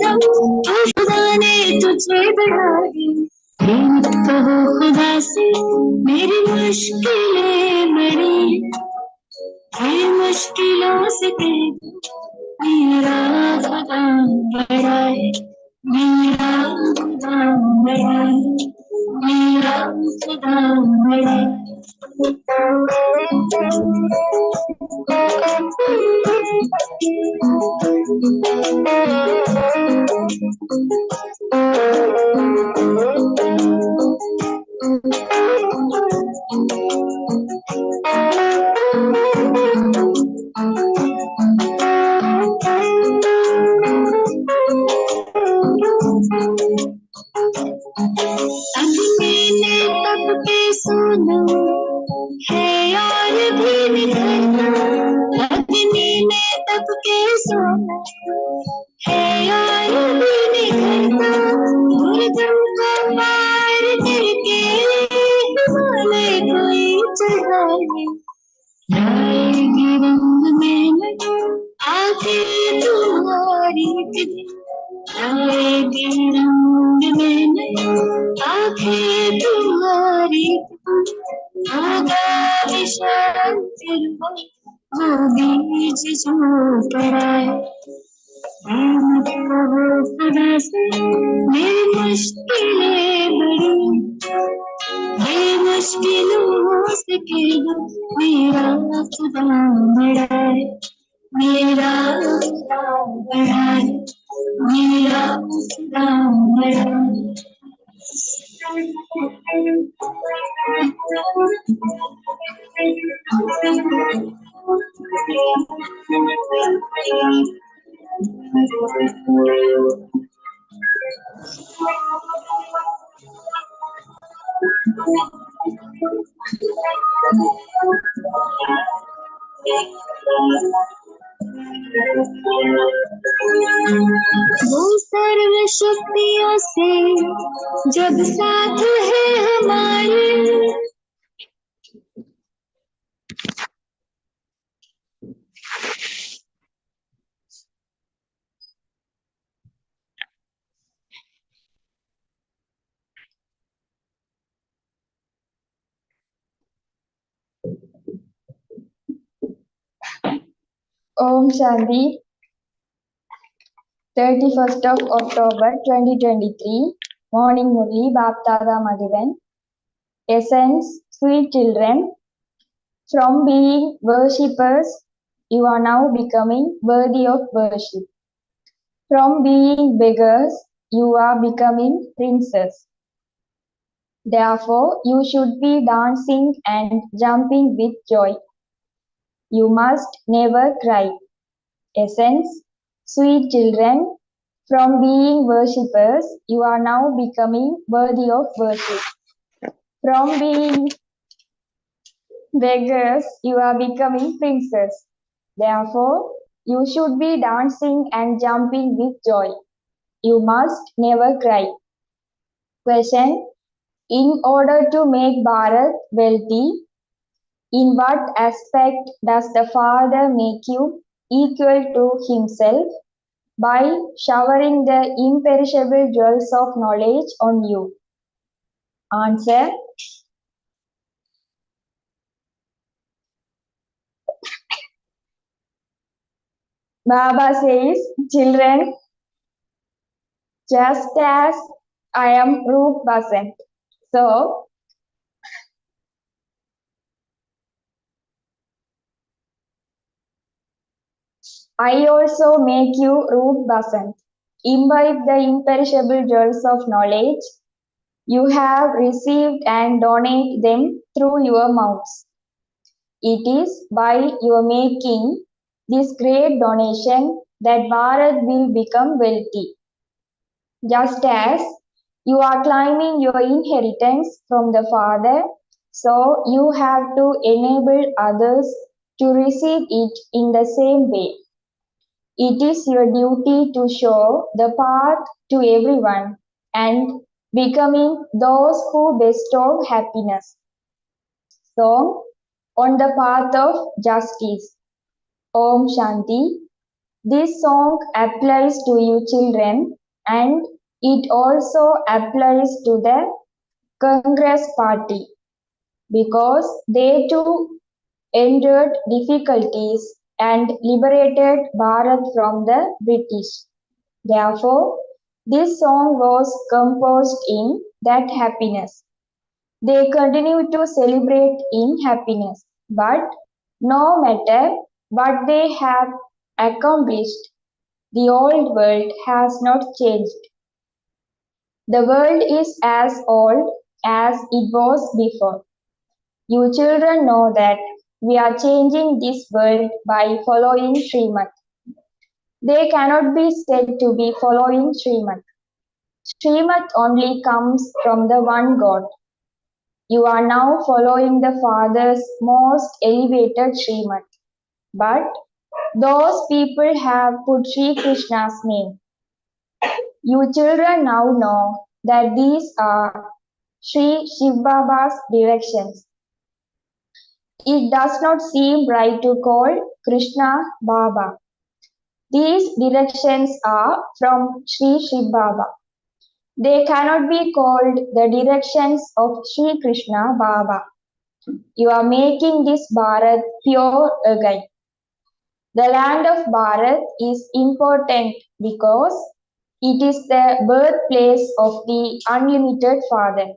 करम खुदा ने तुझे बढ़ाई। कहो खुदा से मेरी मुश्किलें बड़ी, ये मुश्किलों से कह दो मेरा खुदा बड़ा है, मेरा खुदा बड़ा है, मेरा खुदा बड़ा है। मैंने तब के सुना है और भी निखरता, अग्नि में तब के सोना है और भी निखरता, मुर्दों को पार करके हिमालय कोई चढ़ाई। आएगी रंग में आखिर तुम्हारी दिन, आएगी रंग में आखिर तुम्हारी, होगा विशाल फिर वो बीज जो पड़ा है। मत कहो खुदा से मेरी मुश्किलें बड़ी, ये मुश्किलों से कह दो मेरा खुदा बड़ा है, मेरा खुदा बड़ा है, मेरा खुदा बड़ा है। वो सर्व शक्तियों से जब साथ है हमारे, Om Shanti, 31st of October 2023, Morning Murli, Baptada Madhivan. Essence, sweet children, from being worshippers, you are now becoming worthy of worship. From being beggars, you are becoming princes. Therefore, you should be dancing and jumping with joy. You must never cry. Essence, sweet children, from being worshippers, you are now becoming worthy of worship. From being beggars, you are becoming princes. Therefore, you should be dancing and jumping with joy. You must never cry. Question: in order to make Bharat wealthy, in what aspect does the Father make you equal to himself? By showering the imperishable jewels of knowledge on you. Answer: Baba says, children, just as I am Roop Basant, so I also make you Roop Basant. Imbibe the imperishable jewels of knowledge you have received and donate them through your mouths. It is by your making this great donation that Bharat will become wealthy. Just as you are claiming your inheritance from the Father, so you have to enable others to receive it in the same way. It is your duty to show the path to everyone and becoming those who bestow happiness. So, on the path of justice. Om Shanti. This song applies to you children and it also applies to the Congress party because they too endured difficulties and liberated Bharat from the British. Therefore, this song was composed in that happiness. They continue to celebrate in happiness, but no matter what they have accomplished, the old world has not changed. The world is as old as it was before. You children know that we are changing this world by following Srimad. They cannot be said to be following Srimad. Srimad only comes from the one God. You are now following the Father's most elevated Srimad. But those people have put Sri Krishna's name. You children now know that these are Sri Shiv Baba's directions. It does not seem right to call Krishna Baba. These directions are from Sri Shiv Baba. They cannot be called the directions of Sri Krishna Baba. You are making this Bharat pure again. The land of Bharat is important because it is the birthplace of the unlimited Father.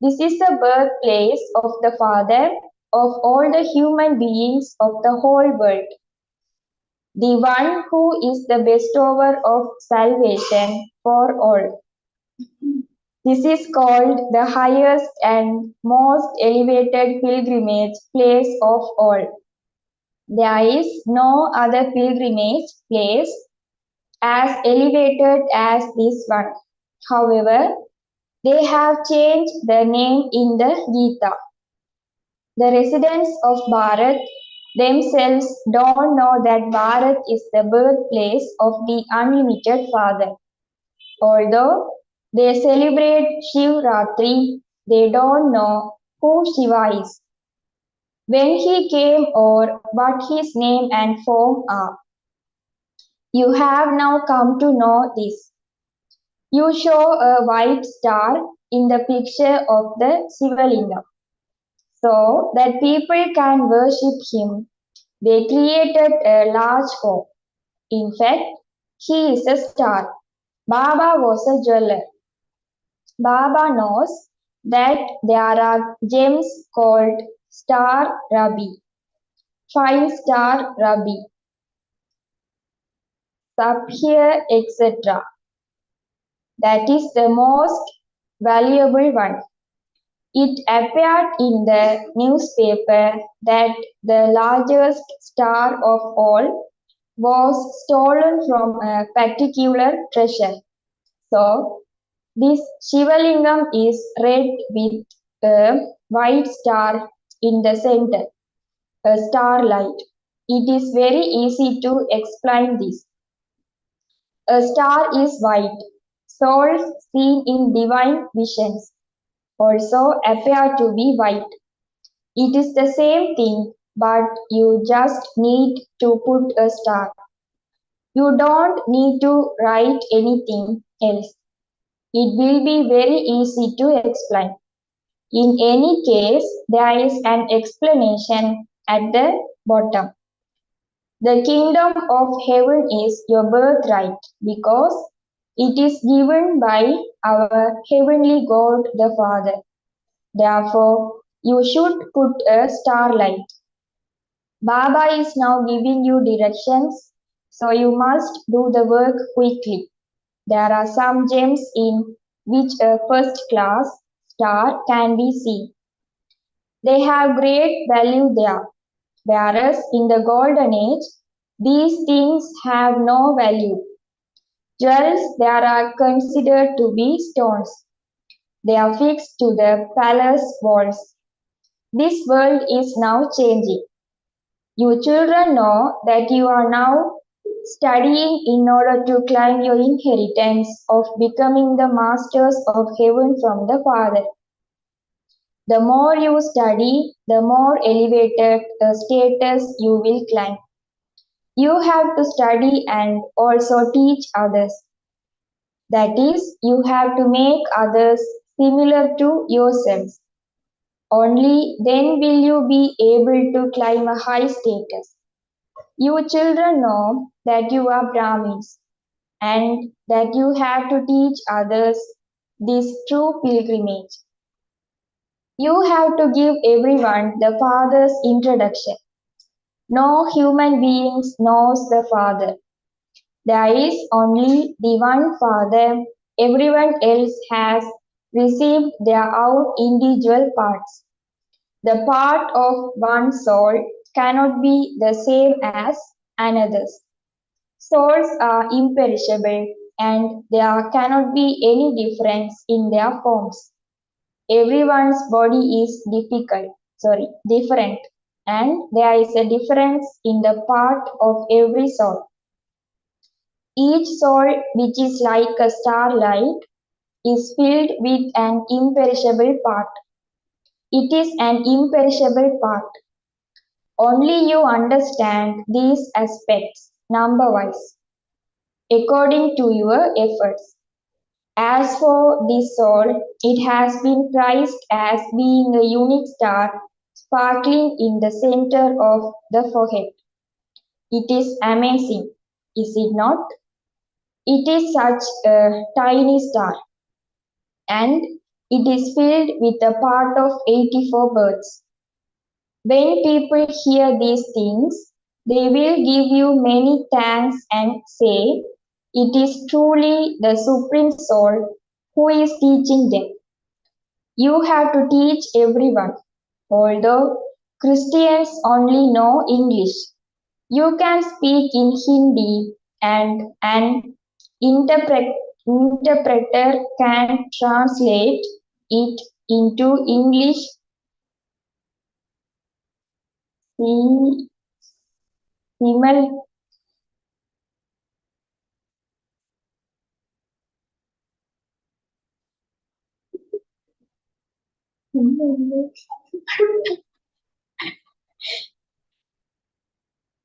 This is the birthplace of the Father of all the human beings of the whole world, the one who is the bestower of salvation for all. This is called the highest and most elevated pilgrimage place of all. There is no other pilgrimage place as elevated as this one. However, they have changed the name in the Gita. The residents of Bharat themselves don't know that Bharat is the birthplace of the unlimited Father. Although they celebrate Shivratri, they don't know who Shiva is, when he came or what his name and form are. You have now come to know this. You show a white star in the picture of the Sivalingam so that people can worship him. They created a large home. In fact, he is a star. Baba was a jeweler. Baba knows that there are gems called star ruby, fine star ruby, sapphire, etc. That is the most valuable one. It appeared in the newspaper that the largest star of all was stolen from a particular treasure. So, this Shivalingam is red with a white star in the center, a starlight. It is very easy to explain this. A star is white. Souls seen in divine visions also appear to be white. It is the same thing, but you just need to put a star. You don't need to write anything else. It will be very easy to explain. In any case, there is an explanation at the bottom. The kingdom of heaven is your birthright because it is given by our heavenly God the Father. Therefore, you should put a starlight. Baba is now giving you directions, so you must do the work quickly. There are some gems in which a first class star can be seen. They have great value there, whereas in the golden age, these things have no value. Jewels there are considered to be stones. They are fixed to the palace walls. This world is now changing. You children know that you are now studying in order to claim your inheritance of becoming the masters of heaven from the Father. The more you study, the more elevated status you will climb. You have to study and also teach others. That is, you have to make others similar to yourselves. Only then will you be able to climb a high status. You children know that you are Brahmins and that you have to teach others this true pilgrimage. You have to give everyone the Father's introduction. No human being knows the Father. There is only the one Father. Everyone else has received their own individual parts. The part of one soul cannot be the same as another's. Souls are imperishable and there cannot be any difference in their forms. Everyone's body is different, and there is a difference in the part of every soul. Each soul, which is like a starlight, is filled with an imperishable part. It is an imperishable part. Only you understand these aspects number wise, according to your efforts. As for this soul, it has been prized as being a unique star sparkling in the center of the forehead. It is amazing, is it not? It is such a tiny star, and it is filled with a part of 84 birds. When people hear these things, they will give you many thanks and say, it is truly the Supreme Soul who is teaching them. You have to teach everyone. Although Christians only know English, you can speak in Hindi and an interpreter can translate it into English si- simul-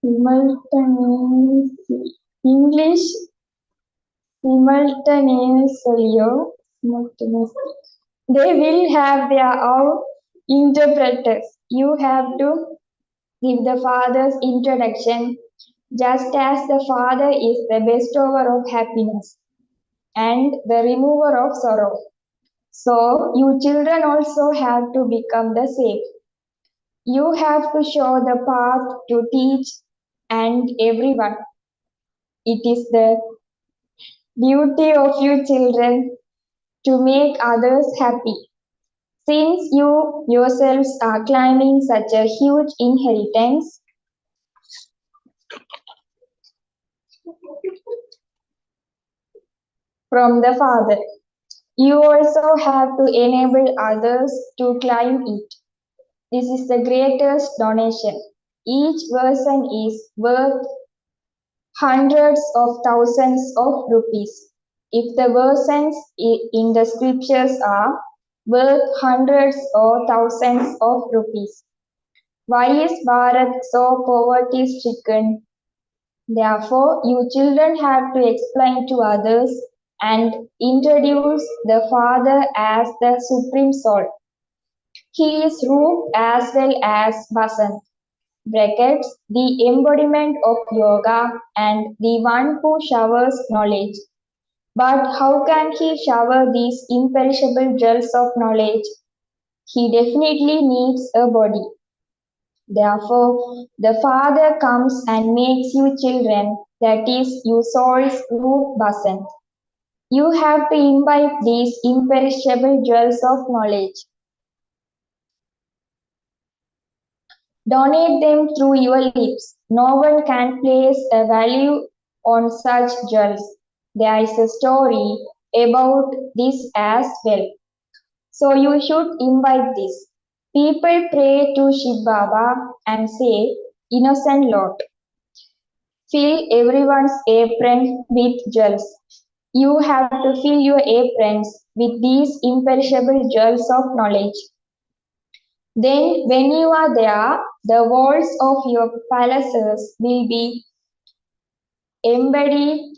simultaneously. English simultaneously. They will have their own interpreters. You have to give the Father's introduction, just as the Father is the bestower of happiness and the remover of sorrow. So, you children also have to become the same. You have to show the path to teach and everyone. It is the duty of you children to make others happy. Since you yourselves are claiming such a huge inheritance from the Father, you also have to enable others to climb it. This is the greatest donation. Each person is worth hundreds of thousands of rupees. If the verses in the scriptures are worth hundreds or thousands of rupees, why is Bharat so poverty stricken? Therefore, you children have to explain to others and introduce the Father as the Supreme Soul. He is Roop as well as Basant. Brackets, the embodiment of yoga and the one who showers knowledge. But how can he shower these imperishable jewels of knowledge? He definitely needs a body. Therefore, the Father comes and makes you children, that is, you souls Roop Basant. You have to imbibe these imperishable jewels of knowledge. Donate them through your lips. No one can place a value on such jewels. There is a story about this as well. So you should imbibe this. People pray to Shiv Baba and say, Innocent Lord, fill everyone's apron with jewels. You have to fill your aprons with these imperishable jewels of knowledge. Then, when you are there, the walls of your palaces will be embodied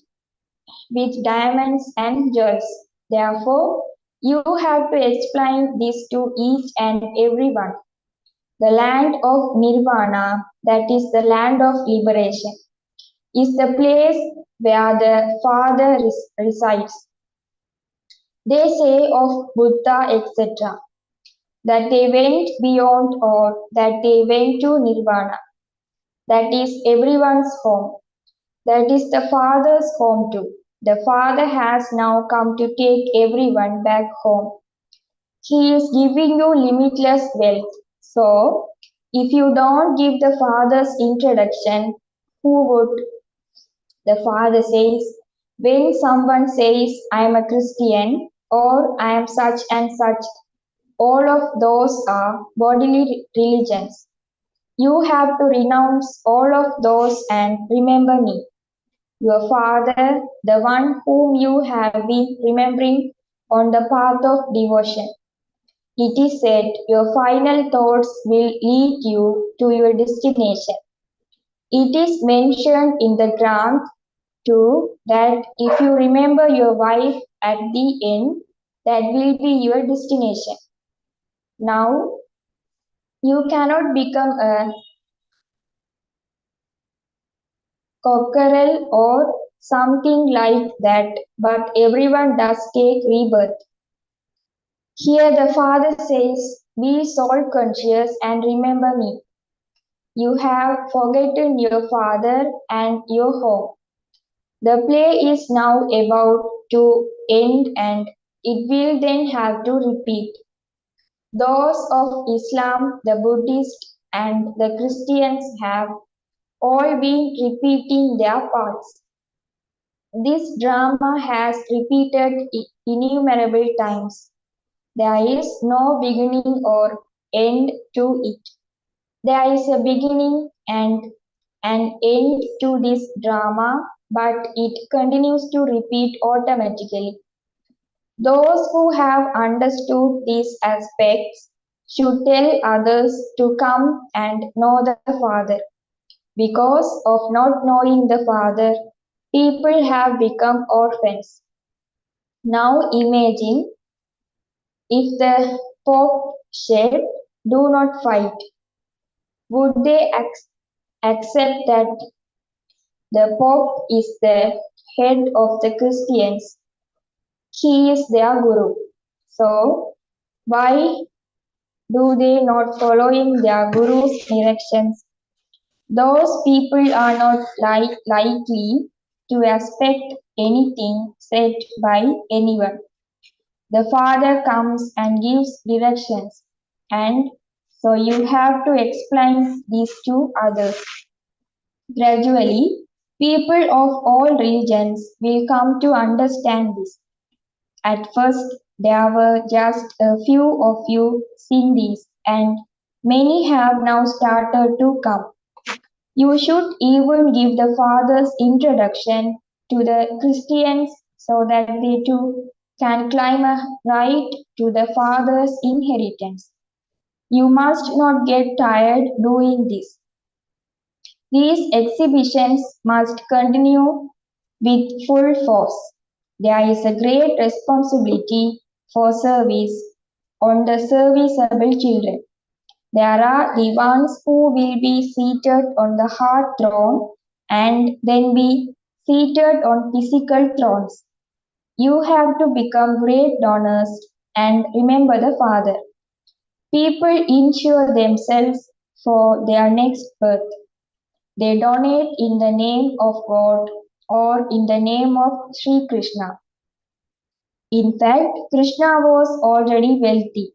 with diamonds and jewels. Therefore, you have to explain this to each and everyone. The land of Nirvana, that is the land of liberation, is the place where the Father resides. They say of Buddha, etc., that they went beyond or that they went to Nirvana. That is everyone's home. That is the Father's home too. The Father has now come to take everyone back home. He is giving you limitless wealth. So, if you don't give the Father's introduction, who would? The Father says, when someone says, I am a Christian or I am such and such, all of those are bodily religions. You have to renounce all of those and remember me, your Father, the one whom you have been remembering on the path of devotion. It is said your final thoughts will lead you to your destination. It is mentioned in the Granth too that if you remember your wife at the end, that will be your destination. Now, you cannot become a cockerel or something like that, but everyone does take rebirth. Here the Father says, be soul conscious and remember me. You have forgotten your Father and your home. The play is now about to end and it will then have to repeat. Those of Islam, the Buddhists, and the Christians have all been repeating their parts. This drama has repeated innumerable times. There is no beginning or end to it. There is a beginning and an end to this drama, but it continues to repeat automatically. Those who have understood these aspects should tell others to come and know the Father. Because of not knowing the Father, people have become orphans. Now imagine if the Pope said, do not fight. Would they accept that the Pope is the head of the Christians? He is their guru. So, why do they not following their guru's directions? Those people are not likely to expect anything said by anyone. The Father comes and gives directions, and so you have to explain these to others. Gradually, people of all regions will come to understand this. At first, there were just a few of you Sindhis, and many have now started to come. You should even give the Father's introduction to the Christians so that they too can claim a right to the Father's inheritance. You must not get tired doing this. These exhibitions must continue with full force. There is a great responsibility for service on the serviceable children. There are the ones who will be seated on the heart throne and then be seated on physical thrones. You have to become great donors and remember the Father. People insure themselves for their next birth. They donate in the name of God or in the name of Sri Krishna. In fact, Krishna was already wealthy.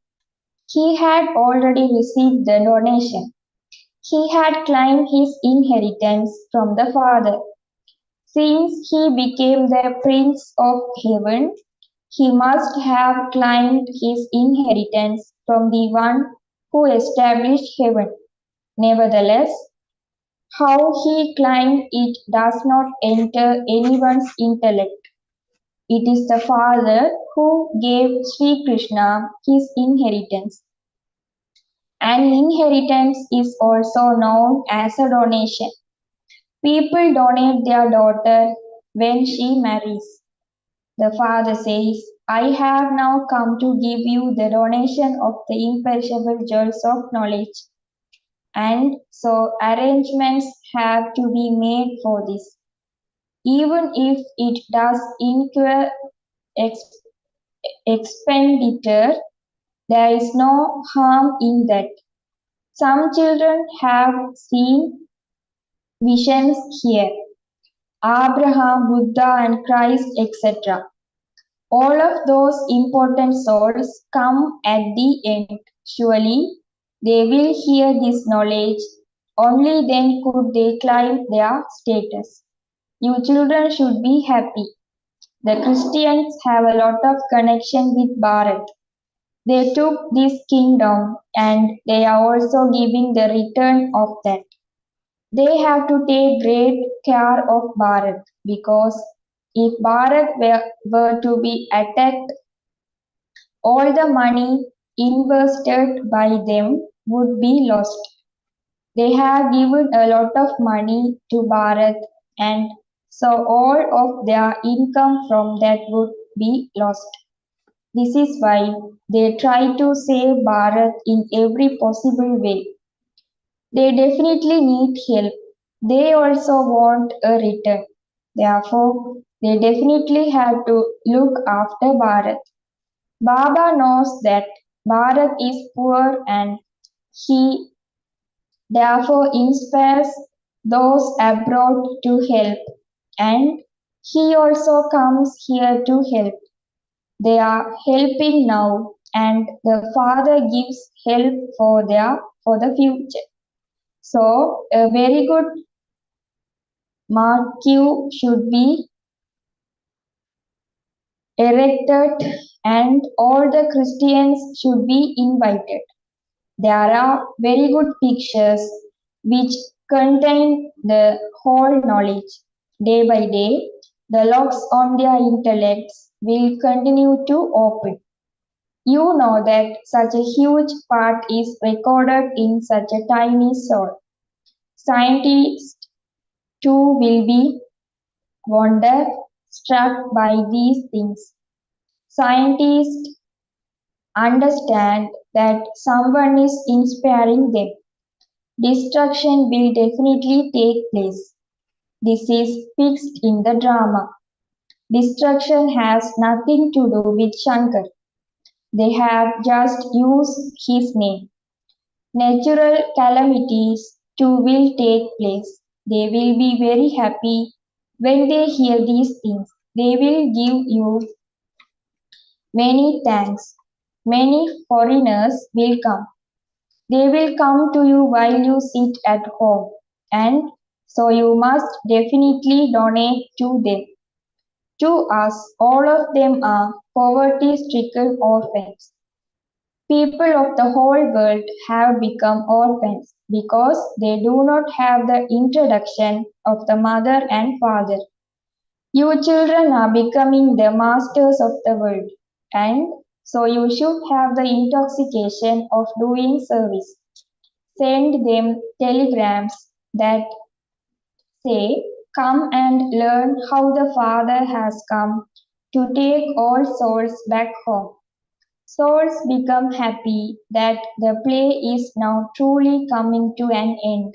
He had already received the donation. He had claimed his inheritance from the Father. Since he became the Prince of Heaven, he must have claimed his inheritance from the one who established heaven. Nevertheless, how he claimed it does not enter anyone's intellect. It is the Father who gave Sri Krishna his inheritance. An inheritance is also known as a donation. People donate their daughter when she marries. The father says, I have now come to give you the donation of the imperishable jewels of knowledge. And so arrangements have to be made for this. Even if it does incur ex- expenditure, there is no harm in that. Some children have seen visions here. Abraham, Buddha, and Christ, etc. All of those important souls come at the end. Surely they will hear this knowledge. Only then could they climb their status. You children should be happy. The Christians have a lot of connection with Bharat. They took this kingdom and they are also giving the return of that. They have to take great care of Bharat because if Bharat were to be attacked, all the money invested by them would be lost. They have given a lot of money to Bharat and so all of their income from that would be lost. This is why they try to save Bharat in every possible way. They definitely need help. They also want a return. Therefore, they definitely have to look after Bharat. Baba knows that Bharat is poor and he therefore inspires those abroad to help. And he also comes here to help. They are helping now and the Father gives help for the future. So a very good marquee should be erected and all the Christians should be invited. There are very good pictures which contain the whole knowledge. Day by day, the locks on their intellects will continue to open. You know that such a huge part is recorded in such a tiny soul. Scientists too will be wonder struck by these things. Scientists understand that someone is inspiring them. Destruction will definitely take place. This is fixed in the drama. Destruction has nothing to do with Shankar. They have just used his name. Natural calamities too will take place. They will be very happy when they hear these things. They will give you many thanks. Many foreigners will come. They will come to you while you sit at home, and so you must definitely donate to them. To us, all of them are poverty stricken orphans. People of the whole world have become orphans because they do not have the introduction of the mother and father. You children are becoming the masters of the world, and so you should have the intoxication of doing service. Send them telegrams that say, come and learn how the Father has come to take all souls back home. Souls become happy that the play is now truly coming to an end,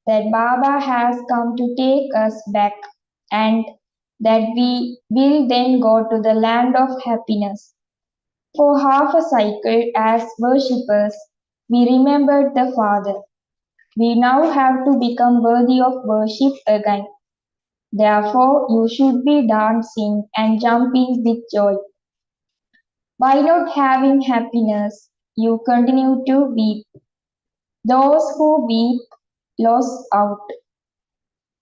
that Baba has come to take us back, and that we will then go to the land of happiness. For half a cycle, as worshippers, we remembered the Father. We now have to become worthy of worship again. Therefore, you should be dancing and jumping with joy. By not having happiness, you continue to weep. Those who weep lose out.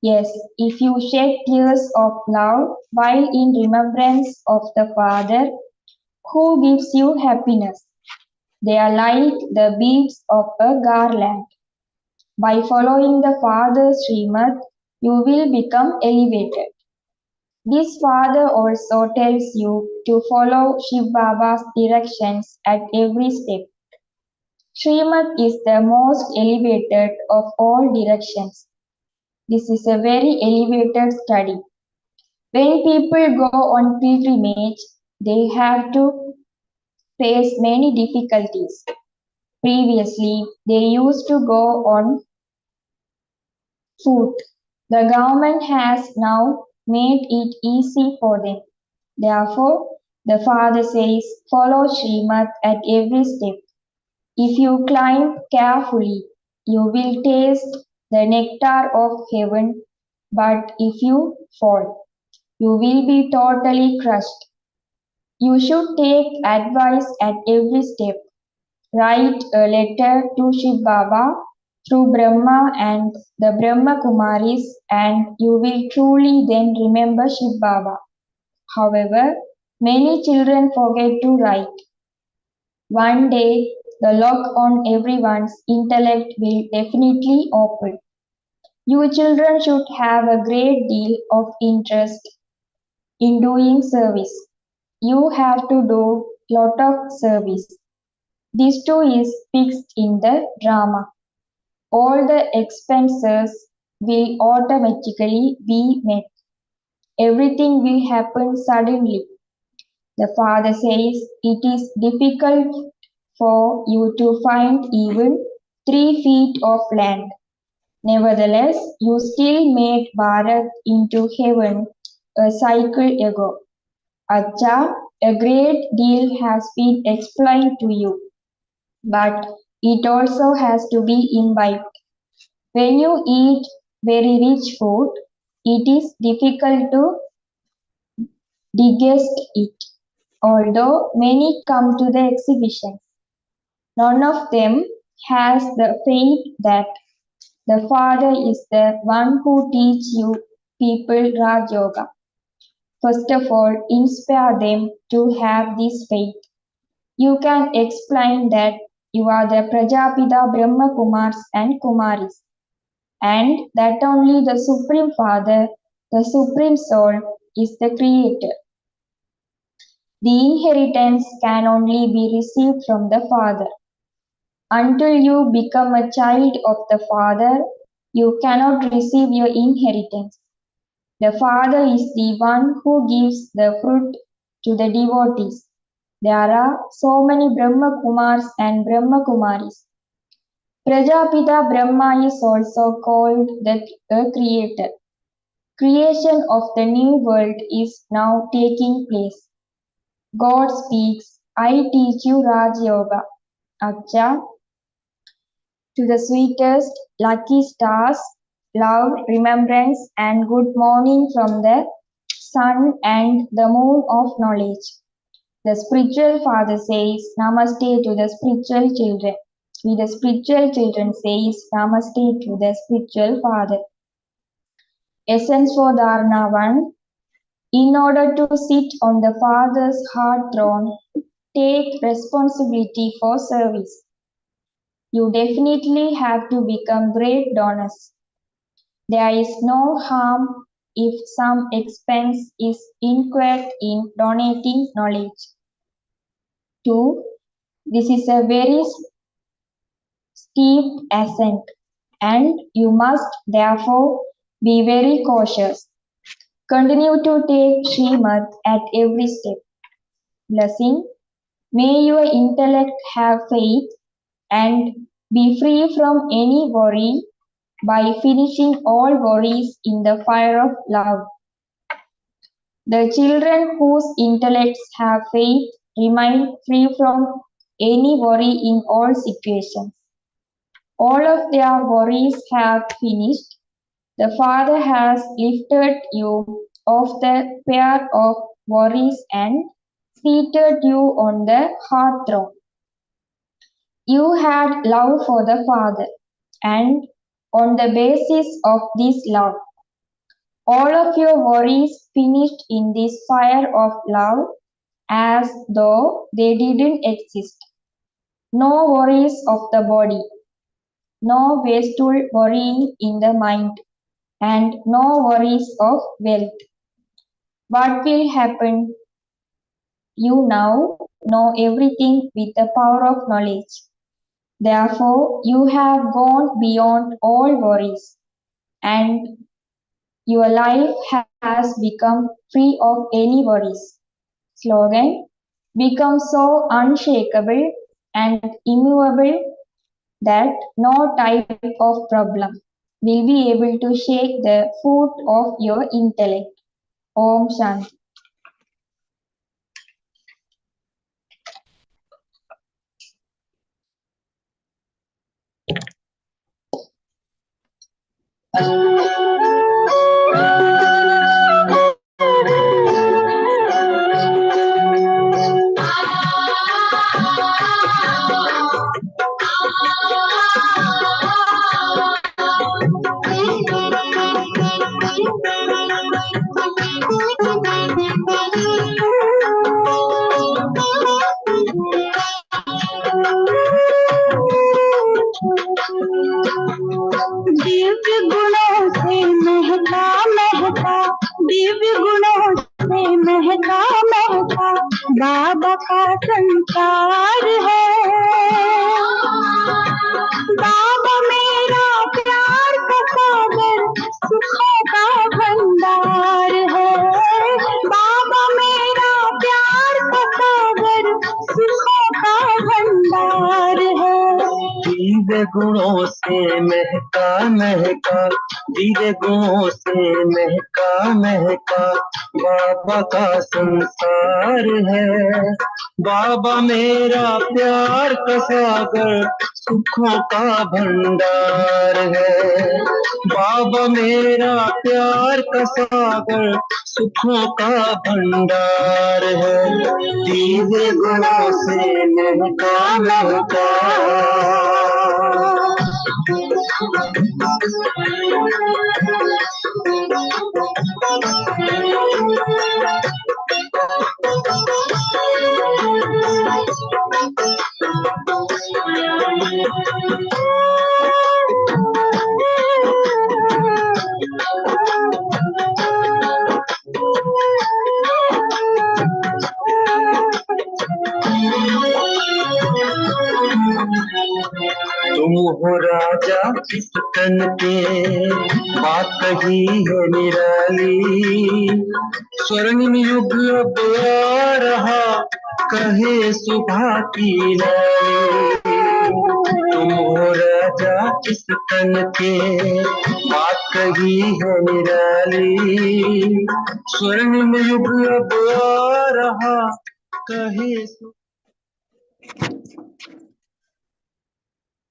Yes, if you shed tears of love while in remembrance of the Father who gives you happiness, they are like the beads of a garland. By following the Father's Srimad, you will become elevated. This Father also tells you to follow Shiv Baba's directions at every step. Srimad is the most elevated of all directions. This is a very elevated study. When people go on pilgrimage, they have to face many difficulties. Previously, they used to go on foot. The government has now made it easy for them. Therefore, the father says, follow Srimad at every step. If you climb carefully, you will taste the nectar of heaven, but if you fall, you will be totally crushed. You should take advice at every step. Write a letter to Shiv Baba through Brahma and the Brahma Kumaris, and you will truly then remember Shiv Baba. However, many children forget to write. One day, the lock on everyone's intellect will definitely open. You children should have a great deal of interest in doing service. You have to do lot of service. This too is fixed in the drama. All the expenses will automatically be met. Everything will happen suddenly. The father says it is difficult for you to find even 3 feet of land. Nevertheless, you still made Bharat into heaven a cycle ago. Acha, a great deal has been explained to you, but it also has to be imbibed. When you eat very rich food, it is difficult to digest it. Although many come to the exhibitions, none of them has the faith that the Father is the one who teach you people Raj Yoga. First of all, inspire them to have this faith. You can explain that you are the Prajapita Brahma Kumars and Kumaris, and that only the Supreme Father, the Supreme Soul, is the Creator. The inheritance can only be received from the Father. Until you become a child of the Father, you cannot receive your inheritance. The Father is the one who gives the fruit to the devotees. There are so many Brahma Kumars and Brahma Kumaris. Prajapita Brahma is also called the creator. Creation of the new world is now taking place. God speaks, I teach you Raj Yoga. Acha, to the sweetest, lucky stars, love, remembrance, and good morning from the sun and the moon of knowledge. The spiritual father says Namaste to the spiritual children. The spiritual children says Namaste to the spiritual father. Essence for Dharana 1. In order to sit on the Father's heart throne, take responsibility for service. You definitely have to become great donors. There is no harm if some expense is incurred in donating knowledge. 2. This is a very steep ascent, and you must therefore be very cautious. Continue to take Srimad at every step. Blessing. May your intellect have faith and be free from any worry by finishing all worries in the fire of love. The children whose intellects have faith remain free from any worry in all situations. All of their worries have finished. The Father has lifted you off the pair of worries and seated you on the heart throne. You had love for the Father, and on the basis of this love, all of your worries finished in this fire of love as though they didn't exist. No worries of the body, no wasteful worrying in the mind, and no worries of wealth. What will happen? You now know everything with the power of knowledge. Therefore, you have gone beyond all worries, and your life has become free of any worries. Slogan: become so unshakable and immovable that no type of problem will be able to shake the foot of your intellect. Om Shanti. Divya गुणों से महका महका, दिव्य गुणों से महका महका, बाबा का संसार है। बाबा मेरा प्यार का सागर, सुखों का भंडार है। बाबा मेरा प्यार का सागर, सुखों का भंडार है। दिव्य गुणों से महका महका, दिव्य गुणों से महका महका, बाबा का संसार है। बाबा मेरा प्यार का सागर, सुखों का भंडार है। बाबा मेरा प्यार का सागर, सुखों का भंडार है। दिव्य गुणों से महका महका। तुम हो राजा इस तन के, बात कही है निराली। स्वर्णिम युग अब आ रहा, कहे सुबह की लाली। तुम हो राजा इस तन के, बात कही है निराली। स्वर्णिम युग अब आ रहा, कहे